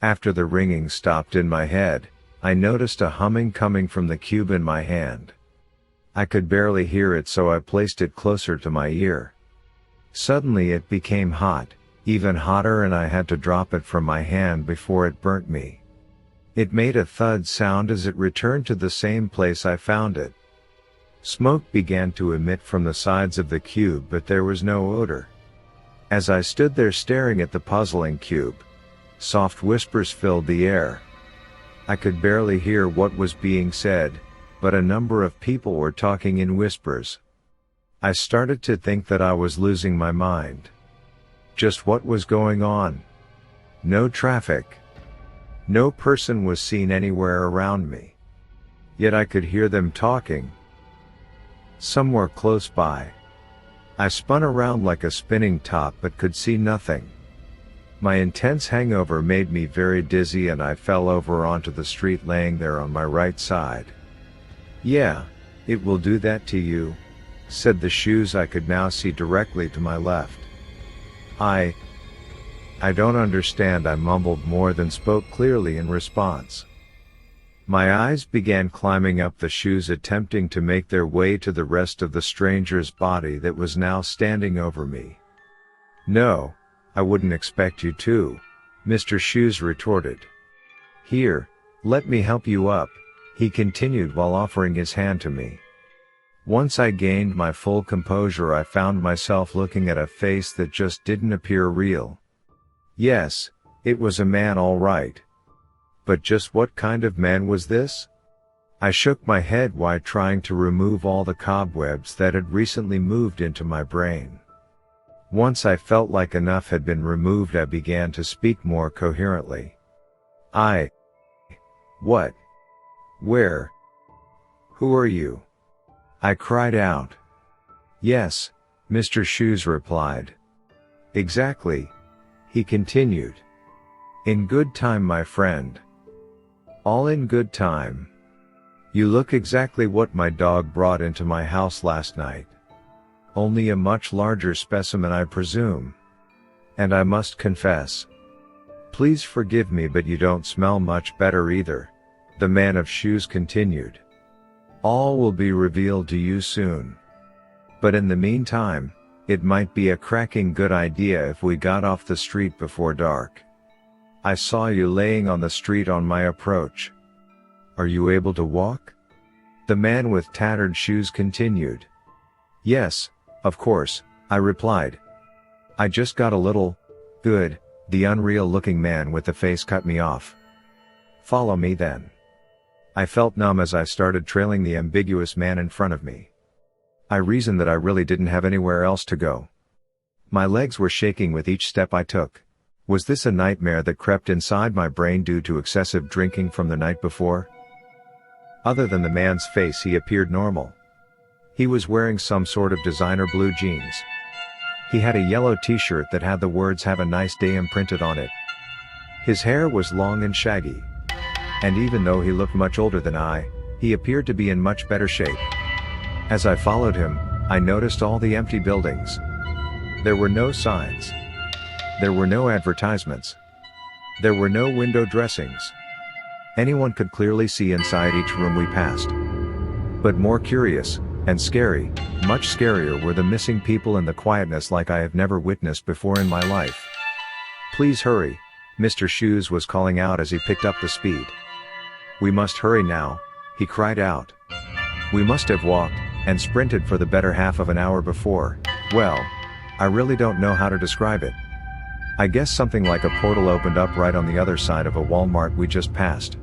After the ringing stopped in my head, I noticed a humming coming from the cube in my hand. I could barely hear it, so I placed it closer to my ear. Suddenly it became hot, even hotter, and I had to drop it from my hand before it burnt me. It made a thud sound as it returned to the same place I found it. Smoke began to emit from the sides of the cube, but there was no odor. As I stood there staring at the puzzling cube, soft whispers filled the air. I could barely hear what was being said, but a number of people were talking in whispers. I started to think that I was losing my mind. Just what was going on? No traffic. No person was seen anywhere around me. Yet I could hear them talking. Somewhere close by. I spun around like a spinning top but could see nothing. My intense hangover made me very dizzy, and I fell over onto the street, laying there on my right side. "Yeah, it will do that to you," said the shoes I could now see directly to my left. I don't understand," I mumbled more than spoke clearly in response. My eyes began climbing up the shoes, attempting to make their way to the rest of the stranger's body that was now standing over me. "No, I wouldn't expect you to," Mr. Shoes retorted. "Here, let me help you up," he continued while offering his hand to me. Once I gained my full composure, I found myself looking at a face that just didn't appear real. Yes, it was a man, all right. But just what kind of man was this? I shook my head while trying to remove all the cobwebs that had recently moved into my brain. Once I felt like enough had been removed, I began to speak more coherently. What? Where? Who are you?" I cried out. "Yes," Mr. Shoes replied. "Exactly," he continued. "In good time, my friend. All in good time. You look exactly what my dog brought into my house last night. Only a much larger specimen, I presume. And I must confess. Please forgive me, but you don't smell much better either," the man of shoes continued. "All will be revealed to you soon. But in the meantime, it might be a cracking good idea if we got off the street before dark. I saw you laying on the street on my approach. Are you able to walk?" the man with tattered shoes continued. "Yes, of course," I replied. "I just got a little good," the unreal-looking man with the face cut me off. "Follow me then." I felt numb as I started trailing the ambiguous man in front of me. I reasoned that I really didn't have anywhere else to go. My legs were shaking with each step I took. Was this a nightmare that crept inside my brain due to excessive drinking from the night before? Other than the man's face, he appeared normal. He was wearing some sort of designer blue jeans. He had a yellow t-shirt that had the words "Have a nice day" imprinted on it. His hair was long and shaggy. And even though he looked much older than I, he appeared to be in much better shape. As I followed him, I noticed all the empty buildings. There were no signs. There were no advertisements. There were no window dressings. Anyone could clearly see inside each room we passed. But more curious, and scary, much scarier, were the missing people and the quietness like I have never witnessed before in my life. "Please hurry," Mr. Shoes was calling out as he picked up the speed. "We must hurry now," he cried out. We must have walked and sprinted for the better half of an hour before, well, I really don't know how to describe it. I guess something like a portal opened up right on the other side of a Walmart we just passed.